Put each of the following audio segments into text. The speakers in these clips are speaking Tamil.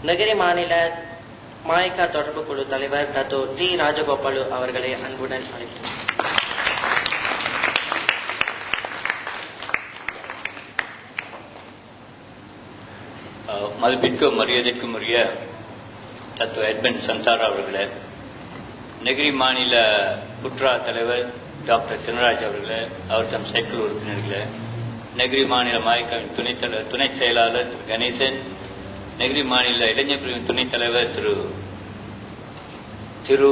நகரி மாநில மாய்கா தொடர்பு குழு தலைவர் டாக்டர் டி ராஜகோபாலு அவர்களை அன்புடன் அழைக்கிறேன். மதிப்பிற்கும் மரியாதைக்கும் உரிய டாக்டர் எட்மண்ட் சந்தாரா அவர்களே, நெகிரி மாநில குட்ரா தலைவர் டாக்டர் சினராஜ் அவர்களே, அவர் தம் சைக்கிள் உறுப்பினர்களே, நெகிரி மாநில மாய்காவின் துணை செயலாளர் திரு கணேசன், நெகிரி மாநில இளைஞர் பிரிவின் துணைத் தலைவர் திரு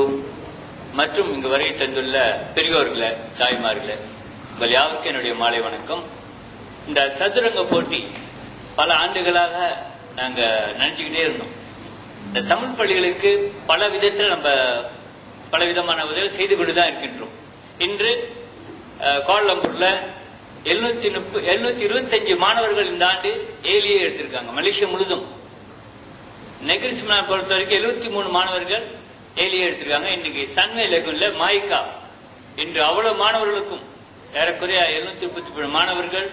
மற்றும் இங்கு வருகை தந்துள்ள பெரியோர்களே, தாய்மார்களே, உங்கள் யாருக்கும் என்னுடைய மாலை வணக்கம். இந்த சதுரங்க போட்டி பல ஆண்டுகளாக நாங்க நினைச்சுக்கிட்டே இருந்தோம். இந்த தமிழ் பள்ளிகளுக்கு பல விதத்தில் நம்ம பலவிதமான உதவி செய்து கொண்டுதான் இருக்கின்றோம். இன்று கோலாலம்பூர்ல 725 மாணவர்கள் இந்த ஆண்டு ஏலியை எடுத்திருக்காங்க. மலேசியா முழுதும் நெகிரி சிம்லாவை பொறுத்த வரைக்கும் 73 மாணவர்கள் ஏலியை எடுத்திருக்காங்க. இன்னைக்கு சன்வே லெகுன்ல மாய்கா இன்று அவ்வளவு மாணவர்களுக்கும் ஏறக்குறைய 737 மாணவர்கள்,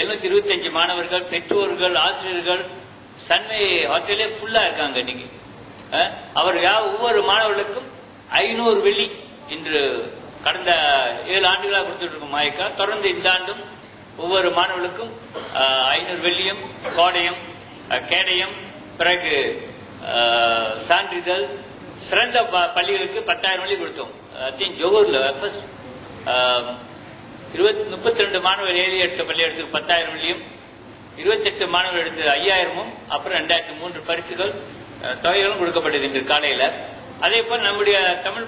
725 மாணவர்கள், பெற்றோர்கள், ஆசிரியர்கள் சன்வே ஹோட்டலே ஃபுல்லா இருக்காங்க. இன்னைக்கு அவர் ஒவ்வொரு மாணவர்களுக்கும் 500 வெள்ளி இன்று கடந்த 7 ஆண்டுகளாக கொடுத்துட்டு இருக்கும் மாய்கா. தொடர்ந்து இந்த ஆண்டும் ஒவ்வொரு மாணவர்களுக்கும் 500 வெள்ளியும் கேடயம் பிறகு சான்றிதழ், சிறந்த பள்ளிகளுக்கு 10,000 வெள்ளி கொடுத்தோம். ஜோகூர்ல 32 மாணவர் ஏறி எடுத்த பள்ளிகளுக்கு 10,000 வெள்ளியும், 28 மாணவர் எடுத்து 5,000, அப்புறம் 2003 பரிசுகள் தொகைகளும் கொடுக்கப்பட்டது இன்று காலையில. அதே போல் நம்முடைய தமிழ்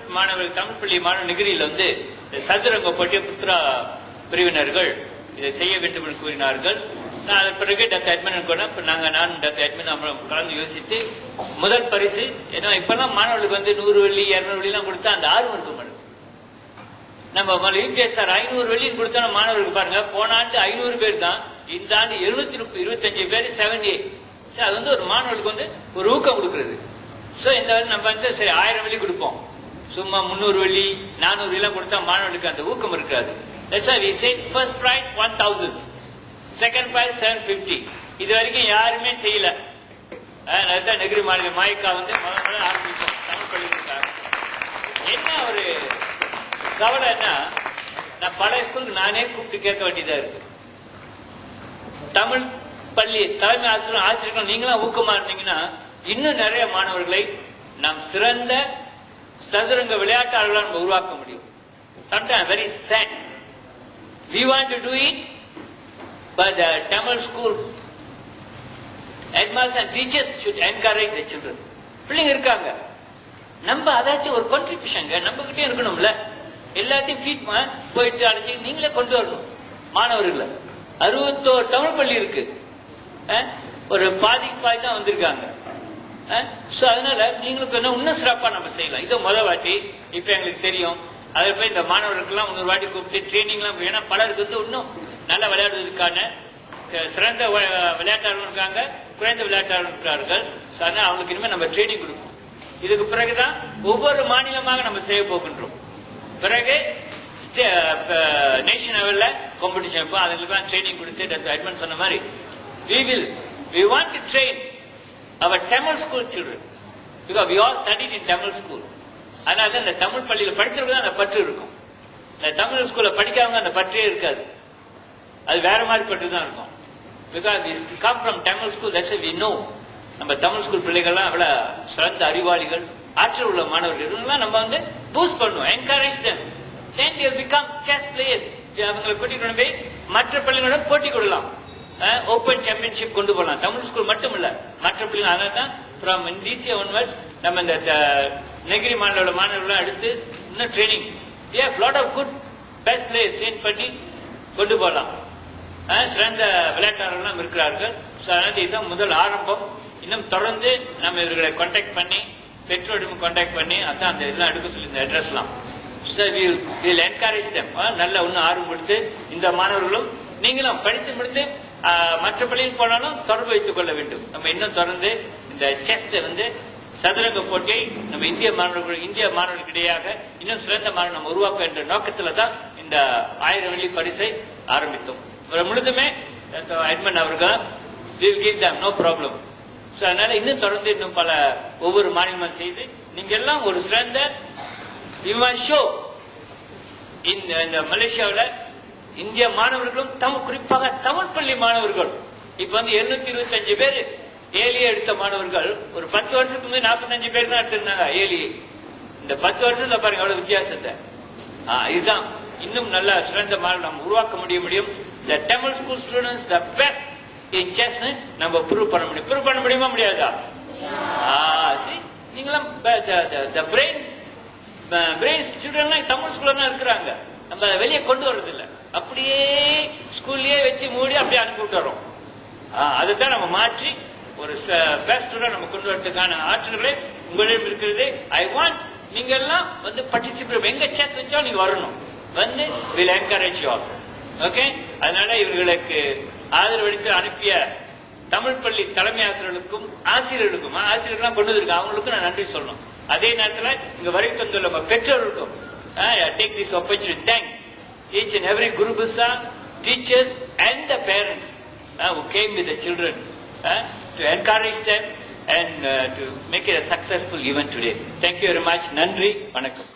பள்ளி மாணவர் நெகிரியில் சதுரங்க போட்டிய புத்ரா பிரிவினர்கள் இதை செய்ய வேண்டும் என்று கூறினார்கள். அதன் பிறகு டாக்டர் எட்மன் கூட நானும் டாக்டர் எட்மன் கலந்து யோசித்து முதல் பரிசு, ஏன்னா இப்பெல்லாம் மாணவர்களுக்கு 100 வெள்ளி 200 வெள்ளி எல்லாம் கொடுத்தா அந்த ஆர்வம் இருக்க மாட்டேங்குது. நம்ம யூபிஎஸ் சார் 500 வெள்ளி கொடுத்தா மாணவர்களுக்கு பாருங்க, போன ஆண்டு 500 பேர் தான், இந்த ஆண்டு 725 பேர் 78. அது ஒரு மாணவர்களுக்கு ஒரு ஊக்கம் கொடுக்கிறது. சோ இந்த நம்ம சரி 1000 வெள்ளி கொடுப்போம், சும்மா 300 வெள்ளி 400 வெள்ளி எல்லாம் கொடுத்தா மாணவர்களுக்கு அந்த ஊக்கம் இருக்காது. That's why we said first prize 1,000, second prize 750. இது வரைக்கும் யாருமே செய்யல. நெகிரி மாநில மாய்கா முதல்ல ஆரம்பிச்சோம் தமிழ் பள்ளிகளுக்காக. என்ன ஒரு கவலை என்ன, நான் பல ஸ்கூலுக்கு நானே கூப்பிட்டு கேட்க வேண்டியதா இருக்கு. தமிழ் பள்ளி தலைமை ஆசிரியர்கள் நீங்களும் ஊக்கமா இருந்தீங்கன்னா இன்னும் நிறைய மாணவர்களை நாம் சிறந்த சதுரங்க விளையாட்டாளர்களாக நம்ம உருவாக்க முடியும். Sometimes very sad. We want to do it, but the Tamil school headmasters and teachers should encourage the children. பிள்ளைங்க இருக்காங்க, நம்ம அதாச்சும் ஒரு கான்ட்ரிபியூஷன் நம்ம கிட்டே இருக்கணும்ல. எல்லாத்தையும் ஃபீட் போயிட்டு அடைச்சி நீங்களே கொண்டு வரணும் மாணவர்களை. 61 தமிழ் பள்ளி இருக்கு, ஒரு பாதி தான் வந்திருக்காங்க. அதனால நீங்களுக்கு இன்னும் சிறப்பா நம்ம செய்யலாம். இதை முதல் வாட்டி இப்ப எங்களுக்கு தெரியும். அதை போய் இந்த மாணவர்களுக்கு எல்லாம் 100 வாட்டி கூப்பிட்டு ட்ரைனிங் எல்லாம் வேணா. பலருக்கு இன்னும் நல்லா விளையாடுவதற்கான சிறந்த விளையாட்டாளர்கள் இருக்காங்க, குறைந்த விளையாட்டாளர்கள் இருக்கிறார்கள். அதனால அவங்களுக்கு இனிமேல் நம்ம ட்ரைனிங் கொடுப்போம். இதுக்கு பிறகுதான் ஒவ்வொரு மாநிலமாக நம்ம செய்ய போகின்றோம். பிறகு நேஷனல் லெவல்ல காம்படிஷன் வைப்போம். அதுக்கு ட்ரைனிங் கொடுத்து டாக்டர் எட்மன் சொன்ன மாதிரி we want to train our Tamil school children because we all studied in Tamil school. அதனால இந்த தமிழ் பள்ளியில படிச்சிருக்கா அந்த பற்று இருக்கும். இந்த தமிழ் ஸ்கூல்ல படிக்காம அந்த பற்றே இருக்காது, அது வேற மாதிரி பற்று தான் இருக்கும். Because we come from Tamil school, that's why we know. நம்ம தமிழ் ஸ்கூல் பிள்ளைகள்லாம் அவ்வளவு சிறந்த அறிவாளிகள், ஆற்றல் உள்ள மாணவர்கள் இவங்கெல்லாம் நம்ம பூஸ்ட் பண்ணுவோம், encourage them. Then they will become chess players. அவங்களை கூட்டிட்டு போய் மற்ற பள்ளிகளோட போட்டி கொடுக்கலாம், ஓபன் சாம்பியன்ஷிப் கொண்டு போகலாம். தமிழ் ஸ்கூல் மட்டும் இல்ல, மற்ற பிள்ளைங்க. அதனால தான் ஃப்ரம் இந்தியா ஒன்வர்ட்ஸ் நம்ம இந்த நெகிரி மாநில மாணவர்கள் எடுத்து இன்னும் training lot of good best players train பண்ணி கொண்டு போகலாம். சிறந்த விளையாட்டாளர்கள் இருக்கிறார்கள். இதுதான் முதல் ஆரம்பம். இன்னும் தொடர்ந்து நம்ம இவர்களை கான்டாக்ட் பண்ணி பெற்றோரும் கான்டாக்ட் பண்ணி அதான் அந்த இதெல்லாம் எடுக்க சொல்லி இந்த அட்ரஸ்லாம் என்கரேஜ் them. நல்ல இன்னும் ஆர்வம் கொடுத்து இந்த மாணவர்களும் நீங்களும் படித்து முடித்து மற்ற பள்ளியில் போனாலும் தொடர்பு வைத்துக் கொள்ள வேண்டும். நம்ம இன்னும் தொடர்ந்து இந்த செஸ்ட் சதுரங்க போட்டியை நம்ம இந்திய மாணவர்களுக்கிடையாக இன்னும் சிறந்த மாணவர் நம்ம உருவாக்க என்ற நோக்கத்தில் தான் இந்த 1000 வெள்ளி பரிசை ஆரம்பித்தோம். முழுதுமே எட்மன் அவர்கள் will give them no problem. So, அதனால இன்னும் தொடர்ந்து இன்னும் பல ஒவ்வொரு மாநிலமும் செய்து நீங்க எல்லாம் ஒரு சிறந்த ஷோ இந்த மலேசியாவில் இந்திய மாணவர்களும் குறிப்பாக தமிழ் பள்ளி மாணவர்கள் இப்ப வந்து 225 பேர் ஏலியை எடுத்த மாணவர்கள் ஒரு 10 வருஷத்துக்கு முன்னாடி 45 பேர் தான் எடுத்திருந்தாங்க ஏலியை. இந்த 10 வருஷத்துல பாருங்க எவ்வளவு வித்தியாசத்தை. இதுதான் இன்னும் நல்ல சிறந்த மாணவர்கள் நம்ம உருவாக்க முடியும். The Tamil school students the best in chess நம்ம ப்ரூவ் பண்ண முடியும். ப்ரூவ் பண்ண முடியுமா முடியாதா? நீங்களும் the brain ஸ்டூடெண்ட்லாம் தமிழ் ஸ்கூல்ல தான் இருக்கிறாங்க. நம்ம வெளியே கொண்டு வர்றது இல்லை, அப்படியே ஸ்கூல்லயே வச்சு மூடி அப்படியே அனுப்பி விட்டுறோம். அதுதான் நம்ம மாற்றி ஒரு பெஸ்ட் ஸ்டூடெண்ட் நம்ம கொண்டு வரதுக்கான ஆற்றல்களே உங்களிடம் இருக்கிறது. ஐ வாண்ட் நீங்க எல்லாம் வந்து பார்ட்டிசிபேட், எங்க செஸ் வச்சாலும் நீங்க வரணும், வந்து will encourage you all. Okay, அதனால இவர்களுக்கு ஆதரவளித்து அனுப்பிய தமிழ் பள்ளி தலைமை ஆசிரியர்களுக்கும் ஆசிரியர்கள்லாம் கொண்டு வந்திருக்காங்க, அவங்களுக்கும் நான் நன்றி சொல்லணும். அதே நேரத்தில் இங்க வரைக்கும் வந்துள்ள பெற்றோருக்கும் take this opportunity to thank each and every Guru Busa, teachers and the parents who came with the children to encourage them and to make it a successful event today. Thank you very much. Nandri, vanakkam.